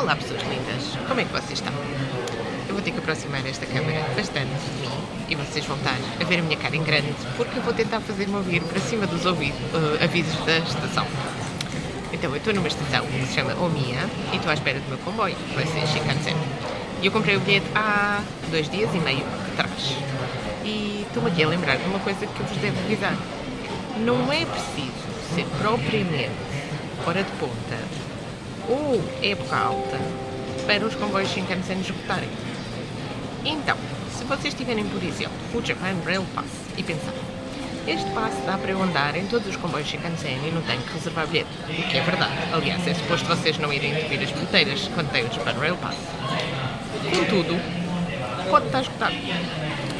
Olá pessoas lindas, como é que vocês estão? Eu vou ter que aproximar esta câmera bastante de mim e vocês vão estar a ver a minha cara em grande porque eu vou tentar fazer-me ouvir para cima dos avisos da estação. Então eu estou numa estação que se chama Omiya e estou à espera do meu comboio, que vai ser Shinkansen. E eu comprei o bilhete há 2 dias e meio atrás. E estou-me aqui a lembrar de uma coisa que eu vos devo avisar. Não é preciso ser propriamente hora de ponta ou época alta para os comboios Shinkansen esgotarem. Então, se vocês tiverem, por exemplo, o Japan Rail Pass e pensar, este passe dá para eu andar em todos os comboios Shinkansen e não tenho que reservar bilhete, o que é verdade. Aliás, é suposto vocês não irem entupir as bilheteiras quando têm o Japan Rail Pass. Contudo, pode estar esgotado.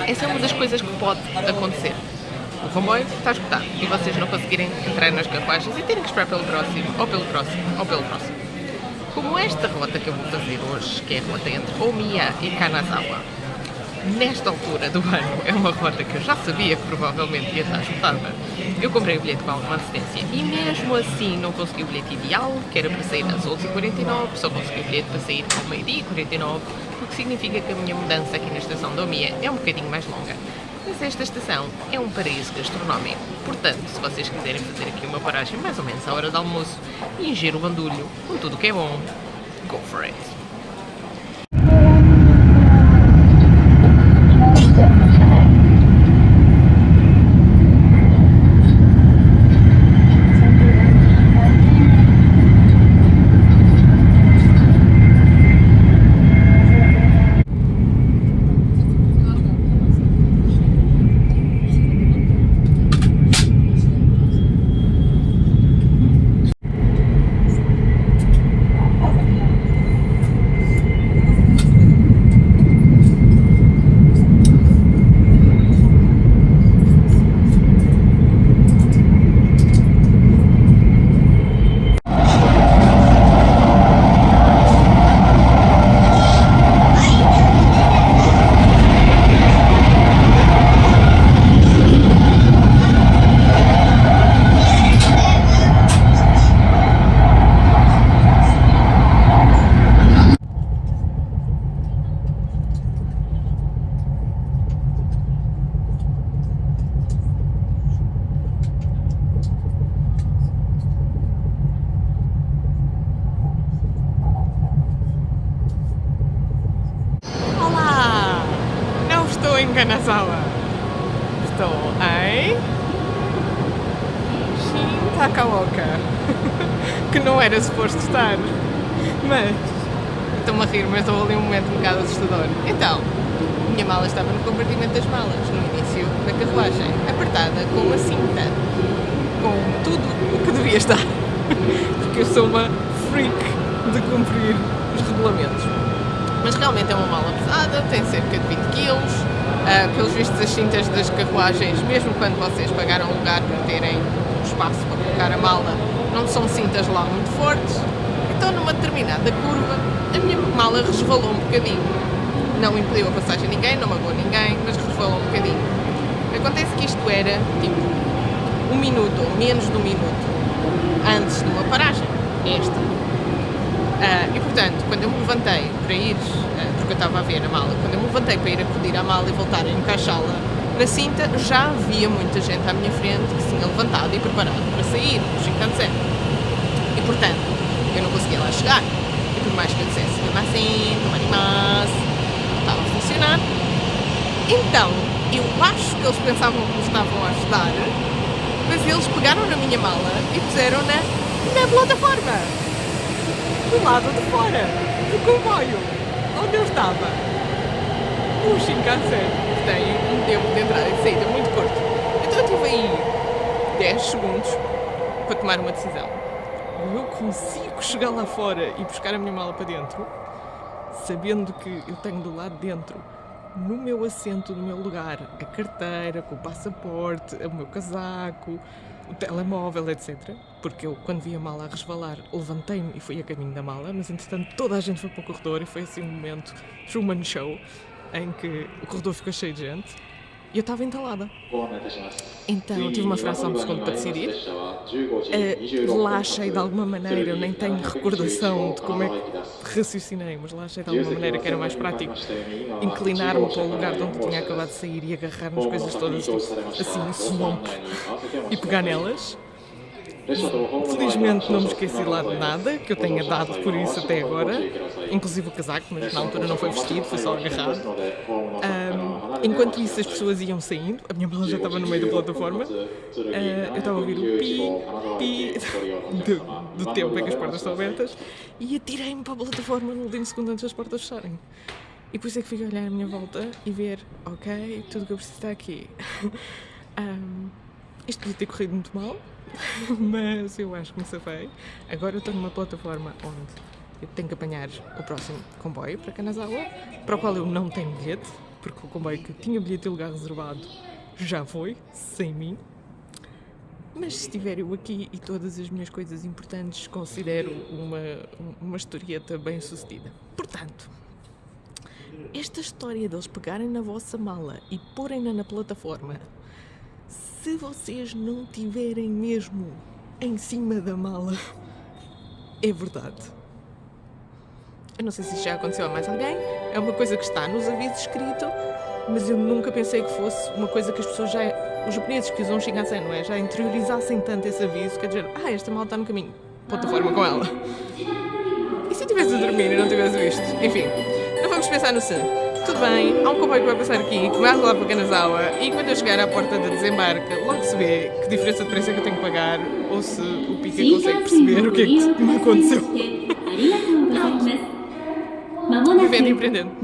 Essa é uma das coisas que pode acontecer. O comboio está esgotado e vocês não conseguirem entrar nas carruagens e terem que esperar pelo próximo, ou pelo próximo, ou pelo próximo. Como esta rota que eu vou fazer hoje, que é a rota entre Omiya e Kanazawa, nesta altura do ano é uma rota que eu já sabia que provavelmente ia estar esgotada, eu comprei o bilhete com alguma antecedência e mesmo assim não consegui o bilhete ideal, que era para sair às 11h49, só consegui o bilhete para sair ao meio-dia e 49, o que significa que a minha mudança aqui na estação de Omiya é um bocadinho mais longa. Mas esta estação é um paraíso gastronómico, portanto, se vocês quiserem fazer aqui uma paragem mais ou menos à hora do almoço e encher o bandulho com tudo o que é bom, go for it! Em Kanazawa. Estou em Shin-Takaoka, que não era suposto estar, mas estou-me a rir, mas houve ali um momento um bocado assustador. Então, a minha mala estava no compartimento das malas, no início da carruagem, apertada com uma cinta, com tudo o que devia estar, porque eu sou uma freak de cumprir os regulamentos. Mas realmente é uma mala pesada, tem cerca de 20 kg. Pelos vistos, as cintas das carruagens, mesmo quando vocês pagaram um lugar para terem espaço para colocar a mala, não são cintas lá muito fortes. Então, numa determinada curva, a minha mala resvalou um bocadinho. Não impediu a passagem a ninguém, não magoou ninguém, mas resvalou um bocadinho. Acontece que isto era, tipo, 1 minuto ou menos de 1 minuto antes de uma paragem. Esta. E portanto, quando eu me levantei para ir, porque eu estava a ver a mala, quando eu me levantei para ir acudir à mala e voltar a encaixá-la na cinta, já havia muita gente à minha frente que se tinha levantado e preparado para sair do Shinkansen. E portanto, eu não conseguia lá chegar. E por mais que eu dissesse, assim, não estava a funcionar. Então, eu acho que eles pensavam que me estavam a ajudar, mas eles pegaram na minha mala e puseram-na na plataforma. Do lado de fora do comboio onde eu estava. O Shinkansen tem um tempo de entrada e de saída muito curto. Então eu tive aí 10 segundos para tomar uma decisão. Ou eu consigo chegar lá fora e buscar a minha mala para dentro, sabendo que eu tenho do lado de dentro, no meu assento, no meu lugar, a carteira, com o passaporte, o meu casaco, o telemóvel, etc. Porque eu, quando vi a mala a resvalar, levantei-me e fui a caminho da mala, mas entretanto toda a gente foi para o corredor e foi assim um momento Truman Show, em que o corredor ficou cheio de gente. eu estava entalada. Então tive uma fração de segundo para decidir. Lá achei de alguma maneira, eu nem tenho recordação de como é que raciocinei, mas lá achei de alguma maneira que era mais prático inclinar-me para o lugar de onde tinha acabado de sair e agarrar nas coisas todas assim, swamp, e pegar nelas. Felizmente não me esqueci lá de nada, que eu tenha dado por isso até agora, inclusive o casaco, mas na altura não foi vestido, foi só agarrado. Enquanto isso as pessoas iam saindo, a minha mala já estava no meio da plataforma, eu estava a ouvir o pi do tempo em que as portas estão abertas e atirei-me para a plataforma no último segundo antes das portas fecharem. E depois é que fui olhar à minha volta e ver, ok, tudo o que eu preciso está aqui. Isto podia ter corrido muito mal, mas eu acho que me safei. Agora eu estou numa plataforma onde eu tenho que apanhar o próximo comboio para Kanazawa, para o qual eu não tenho bilhete, porque o comboio que tinha bilhete e lugar reservado já foi, sem mim. Mas se estiver eu aqui e todas as minhas coisas importantes, considero uma historieta bem sucedida. Portanto, esta história deles pegarem na vossa mala e porem-na na plataforma, se vocês não tiverem mesmo em cima da mala, é verdade. Eu não sei se isto já aconteceu a mais alguém, é uma coisa que está nos avisos escrito, mas eu nunca pensei que fosse uma coisa que as pessoas já, os japoneses que usam Shinkansen, não é? Já interiorizassem tanto esse aviso, quer dizer, esta mala está no caminho, plataforma com ela. E se eu estivesse a dormir e não tivesse visto? Enfim, não vamos pensar no se. Tudo bem, há um comboio que vai passar aqui, que vai lá para Kanazawa, e quando eu chegar à porta de desembarque, logo se vê que diferença de preço é que eu tenho que pagar, ou se o Pika consegue perceber o que é que me aconteceu. Vivendo e aprendendo.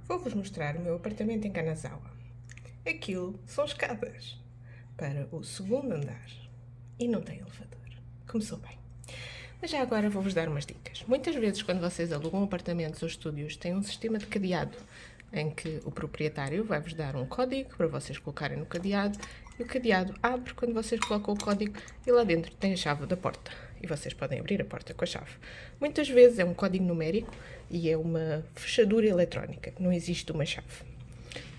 Vou-vos mostrar o meu apartamento em Kanazawa. Aquilo são escadas para o segundo andar e não tem elevador. Começou bem. Mas já agora vou-vos dar umas dicas. Muitas vezes quando vocês alugam apartamentos ou estúdios têm um sistema de cadeado em que o proprietário vai-vos dar um código para vocês colocarem no cadeado e o cadeado abre quando vocês colocam o código e lá dentro tem a chave da porta e vocês podem abrir a porta com a chave. Muitas vezes é um código numérico e é uma fechadura eletrónica, não existe uma chave.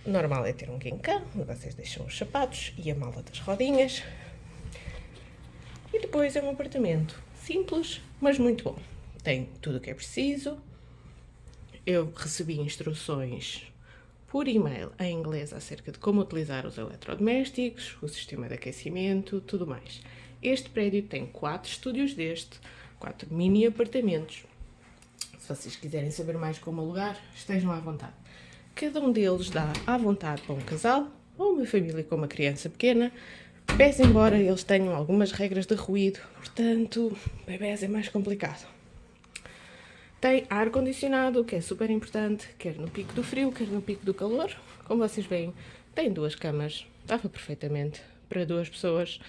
O normal é ter um guinca, onde vocês deixam os sapatos e a mala das rodinhas. E depois é um apartamento simples, mas muito bom. Tem tudo o que é preciso. Eu recebi instruções por e-mail em inglês acerca de como utilizar os eletrodomésticos, o sistema de aquecimento, tudo mais. Este prédio tem 4 estúdios 4 mini apartamentos. Se vocês quiserem saber mais como alugar, estejam à vontade. Cada um deles dá à vontade para um casal ou uma família com uma criança pequena. Pese embora eles tenham algumas regras de ruído, portanto, bebés é mais complicado. Tem ar-condicionado, o que é super importante, quer no pico do frio, quer no pico do calor. Como vocês veem, tem 2 camas, dava perfeitamente para 2 pessoas.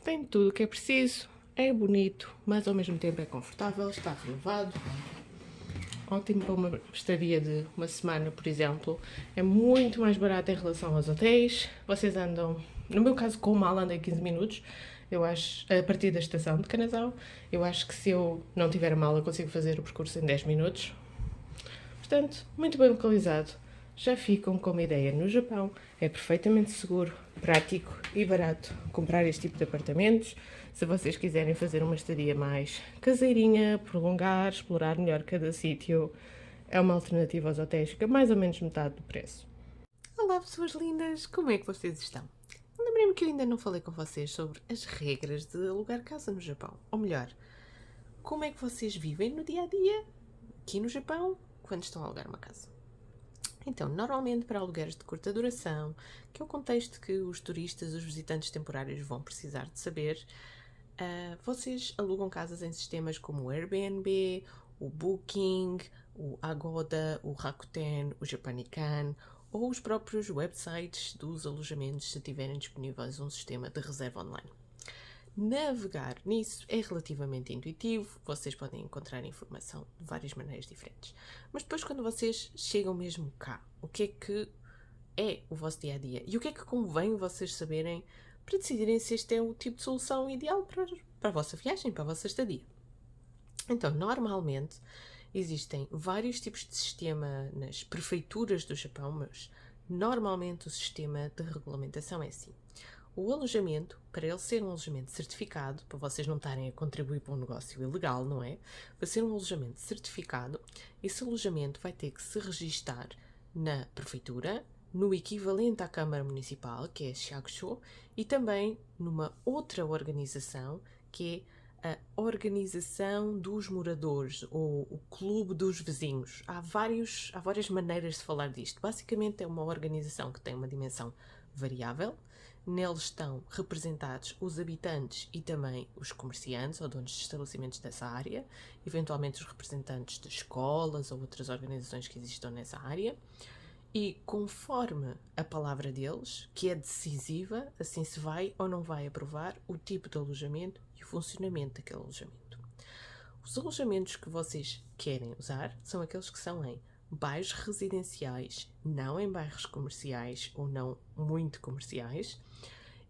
Tem tudo o que é preciso, é bonito, mas ao mesmo tempo é confortável, está renovado. Ótimo para uma estadia de uma semana, por exemplo. É muito mais barato em relação aos hotéis. Vocês andam, no meu caso com mala andei 15 minutos, eu acho, a partir da estação de Kanazawa. Eu acho que se eu não tiver a mala consigo fazer o percurso em 10 minutos. Portanto, muito bem localizado. Já ficam com uma ideia no Japão. É perfeitamente seguro, prático e barato comprar este tipo de apartamentos. Se vocês quiserem fazer uma estadia mais caseirinha, prolongar, explorar melhor cada sítio, é uma alternativa aos hotéis, fica mais ou menos metade do preço. Olá pessoas lindas, como é que vocês estão? Lembrei-me que eu ainda não falei com vocês sobre as regras de alugar casa no Japão. Ou melhor, como é que vocês vivem no dia-a-dia aqui no Japão quando estão a alugar uma casa. Então, normalmente para alugueres de curta duração, que é o contexto que os turistas, os visitantes temporários vão precisar de saber, vocês alugam casas em sistemas como o Airbnb, o Booking, o Agoda, o Rakuten, o Japanican ou os próprios websites dos alojamentos se tiverem disponíveis um sistema de reserva online. Navegar nisso é relativamente intuitivo, vocês podem encontrar informação de várias maneiras diferentes. Mas depois, quando vocês chegam mesmo cá, o que é o vosso dia a dia? E o que é que convém vocês saberem para decidirem se este é o tipo de solução ideal para a vossa viagem, para a vossa estadia? Então, normalmente existem vários tipos de sistema nas prefeituras do Japão, mas normalmente o sistema de regulamentação é assim. O alojamento, para ele ser um alojamento certificado, para vocês não estarem a contribuir para um negócio ilegal, não é? Para ser um alojamento certificado, esse alojamento vai ter que se registar na prefeitura, no equivalente à Câmara Municipal, que é a Shakusho, e também numa outra organização, que é a Organização dos Moradores, ou o Clube dos Vizinhos. Há várias maneiras de falar disto. Basicamente é uma organização que tem uma dimensão variável. Neles estão representados os habitantes e também os comerciantes ou donos de estabelecimentos dessa área, eventualmente os representantes de escolas ou outras organizações que existam nessa área. E conforme a palavra deles, que é decisiva, assim se vai ou não vai aprovar o tipo de alojamento e o funcionamento daquele alojamento. Os alojamentos que vocês querem usar são aqueles que são em bairros residenciais, não em bairros comerciais ou não muito comerciais,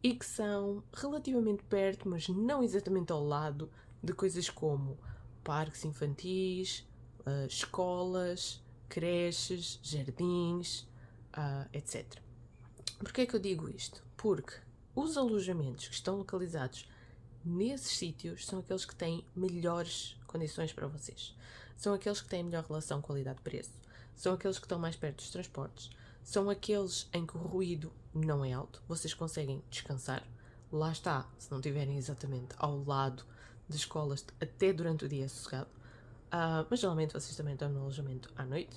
e que são relativamente perto, mas não exatamente ao lado, de coisas como parques infantis, escolas, creches, jardins, etc. Porquê é que eu digo isto? Porque os alojamentos que estão localizados nesses sítios são aqueles que têm melhores condições para vocês. São aqueles que têm melhor relação qualidade-preço. São aqueles que estão mais perto dos transportes. São aqueles em que o ruído não é alto. Vocês conseguem descansar. Lá está, se não estiverem exatamente ao lado de escolas, até durante o dia é sossegado. Mas geralmente vocês também estão no alojamento à noite.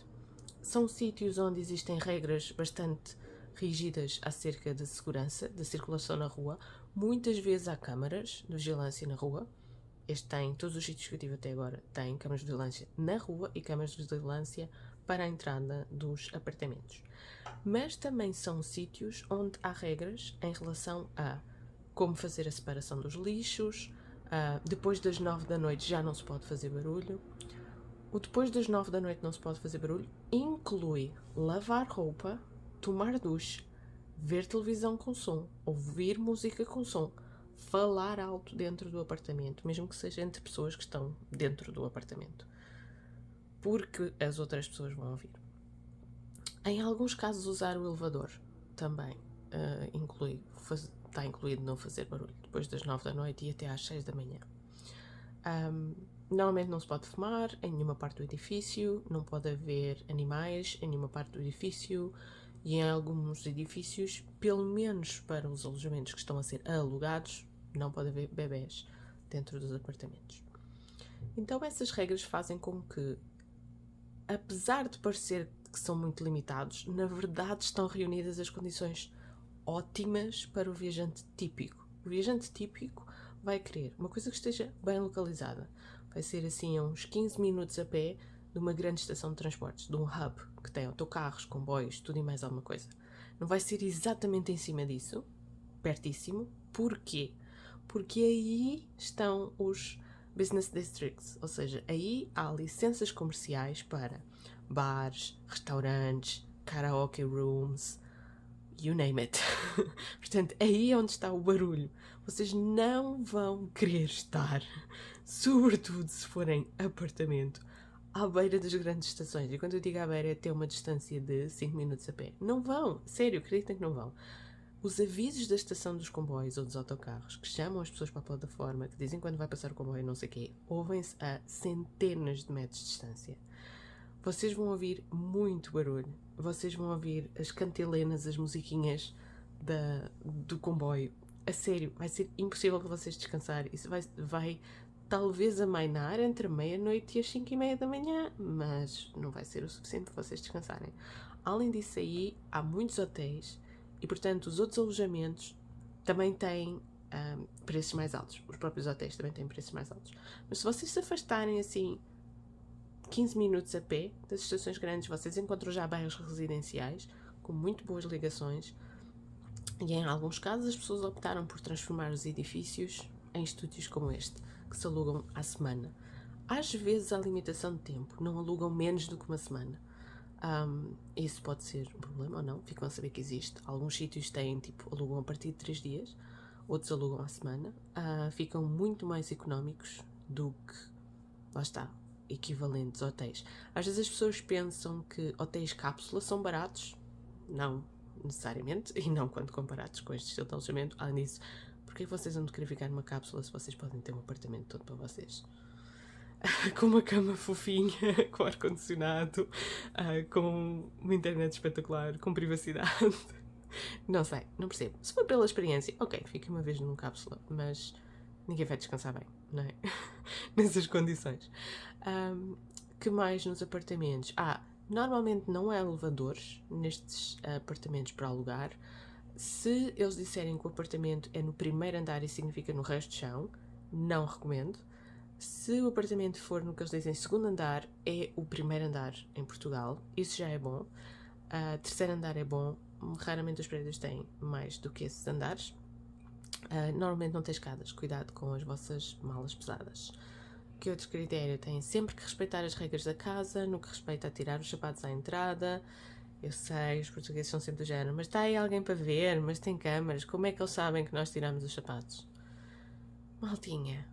São sítios onde existem regras bastante rígidas acerca de segurança, de circulação na rua. Muitas vezes há câmaras de vigilância na rua. Este tem, todos os sítios que eu tive até agora, têm câmaras de vigilância na rua e câmaras de vigilância para a entrada dos apartamentos. Mas também são sítios onde há regras em relação a como fazer a separação dos lixos. Depois das 9 da noite já não se pode fazer barulho. O depois das 9 da noite não se pode fazer barulho inclui lavar roupa, tomar duche, ver televisão com som, ouvir música com som, falar alto dentro do apartamento, mesmo que seja entre pessoas que estão dentro do apartamento, porque as outras pessoas vão ouvir. Em alguns casos, usar o elevador também está incluído não fazer barulho depois das 9 da noite e até às 6 da manhã. Normalmente não se pode fumar em nenhuma parte do edifício, não pode haver animais em nenhuma parte do edifício e em alguns edifícios, pelo menos para os alojamentos que estão a ser alugados, não pode haver bebés dentro dos apartamentos. Então essas regras fazem com que, apesar de parecer que são muito limitados, na verdade estão reunidas as condições ótimas para o viajante típico. O viajante típico vai querer uma coisa que esteja bem localizada. Vai ser assim a uns 15 minutos a pé de uma grande estação de transportes, de um hub que tem autocarros, comboios, tudo e mais alguma coisa. Não vai ser exatamente em cima disso, pertíssimo. Porquê? Porque aí estão os business districts, ou seja, aí há licenças comerciais para bares, restaurantes, karaoke rooms, you name it. Portanto, aí é onde está o barulho. Vocês não vão querer estar, sobretudo se forem apartamento, à beira das grandes estações. E quando eu digo à beira, é ter uma distância de 5 minutos a pé. Não vão, sério, acreditem que não vão. Os avisos da estação dos comboios ou dos autocarros que chamam as pessoas para a plataforma, que dizem quando vai passar o comboio não sei o quê, ouvem-se a centenas de metros de distância. Vocês vão ouvir muito barulho. Vocês vão ouvir as cantelenas, as musiquinhas do comboio. A sério, vai ser impossível para vocês descansar. Isso vai talvez amainar entre a meia-noite e as 5:30 da manhã, mas não vai ser o suficiente para vocês descansarem. Além disso aí, há muitos hotéis e, portanto, os outros alojamentos também têm preços mais altos. Os próprios hotéis também têm preços mais altos. Mas se vocês se afastarem assim 15 minutos a pé das estações grandes, vocês encontram já bairros residenciais com muito boas ligações e em alguns casos as pessoas optaram por transformar os edifícios em estúdios como este, que se alugam à semana. Às vezes há limitação de tempo, não alugam menos do que uma semana. Isso pode ser um problema ou não, ficam a saber que existe. Alguns sítios têm, alugam a partir de 3 dias, outros alugam à semana. Ficam muito mais económicos do que, lá está, equivalentes a hotéis. Às vezes as pessoas pensam que hotéis cápsula são baratos. Não necessariamente, e não quando comparados com este estilo de alojamento. Além disso, porque vocês vão querer ficar numa cápsula se vocês podem ter um apartamento todo para vocês? Com uma cama fofinha, com ar-condicionado, com uma internet espetacular, com privacidade. Não sei, não percebo. Se for pela experiência, ok, fica uma vez numa cápsula, mas ninguém vai descansar bem, não é? Nessas condições. Que mais nos apartamentos? Normalmente não há elevadores nestes apartamentos para alugar. Se eles disserem que o apartamento é no primeiro andar e significa no resto do chão, não recomendo. Se o apartamento for no que eles dizem segundo andar, é o primeiro andar em Portugal. Isso já é bom. Terceiro andar é bom. Raramente os prédios têm mais do que esses andares. Normalmente não tem escadas. Cuidado com as vossas malas pesadas. Que outro critério? Têm sempre que respeitar as regras da casa, no que respeita a tirar os sapatos à entrada. Eu sei, os portugueses são sempre do género, mas está aí alguém para ver, mas tem câmaras, como é que eles sabem que nós tiramos os sapatos? Maltinha,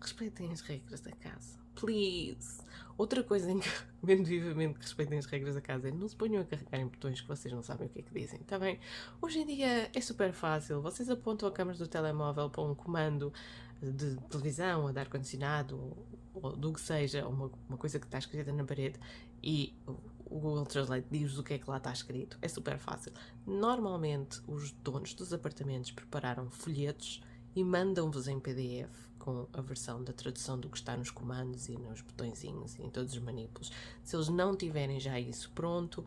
respeitem as regras da casa, please. Outra coisa em que recomendo vivamente que respeitem as regras da casa é não se ponham a carregar em botões que vocês não sabem o que é que dizem, está bem? Hoje em dia é super fácil, vocês apontam a câmera do telemóvel para um comando de televisão, ou de ar-condicionado, ou do que seja, uma coisa que está escrita na parede, e o Google Translate diz o que é que lá está escrito. É super fácil. Normalmente os donos dos apartamentos prepararam folhetos e mandam-vos em PDF com a versão da tradução do que está nos comandos e nos botõezinhos e em todos os manipulos. Se eles não tiverem já isso pronto,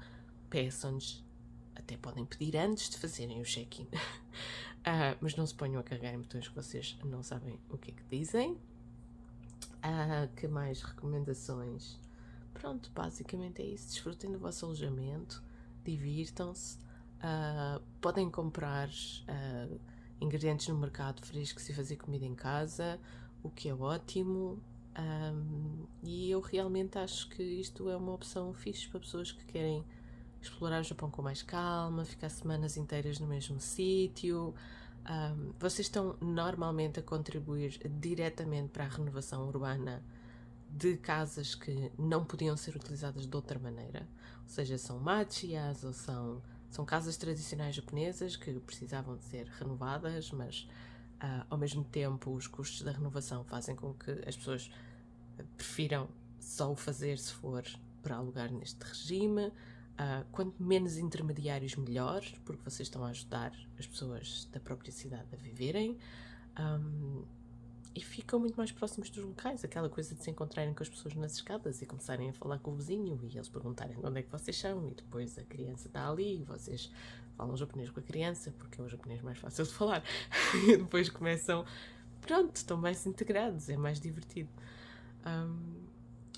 peçam-nos, até podem pedir antes de fazerem o check-in. Mas não se ponham a carregar em botões que vocês não sabem o que é que dizem. Que mais recomendações? Pronto, basicamente é isso. Desfrutem do vosso alojamento, divirtam-se, podem comprar ingredientes no mercado frescos e fazer comida em casa, o que é ótimo. E eu realmente acho que isto é uma opção fixe para pessoas que querem explorar o Japão com mais calma, ficar semanas inteiras no mesmo sítio. Vocês estão normalmente a contribuir diretamente para a renovação urbana de casas que não podiam ser utilizadas de outra maneira. Ou seja, são machiyas ou são casas tradicionais japonesas que precisavam de ser renovadas, mas ao mesmo tempo os custos da renovação fazem com que as pessoas prefiram só o fazer se for para alugar neste regime. Quanto menos intermediários, melhor, porque vocês estão a ajudar as pessoas da própria cidade a viverem. E ficam muito mais próximos dos locais, aquela coisa de se encontrarem com as pessoas nas escadas e começarem a falar com o vizinho e eles perguntarem de onde é que vocês são e depois a criança está ali e vocês falam japonês com a criança porque é o japonês mais fácil de falar e depois começam, pronto, estão mais integrados, é mais divertido.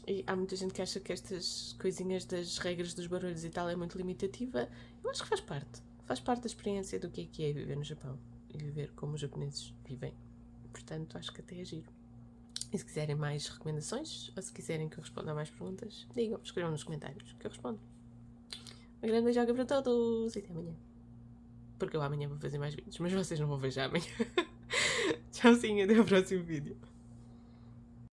E há muita gente que acha que estas coisinhas das regras dos barulhos e tal é muito limitativa. Eu acho que faz parte da experiência do que é viver no Japão e viver como os japoneses vivem. Portanto, acho que até é giro. E se quiserem mais recomendações, ou se quiserem que eu responda a mais perguntas, digam, escrevam nos comentários que eu respondo. Um grande beijoca para todos e até amanhã. Porque eu amanhã vou fazer mais vídeos, mas vocês não vão ver já amanhã. Tchauzinho, até ao próximo vídeo.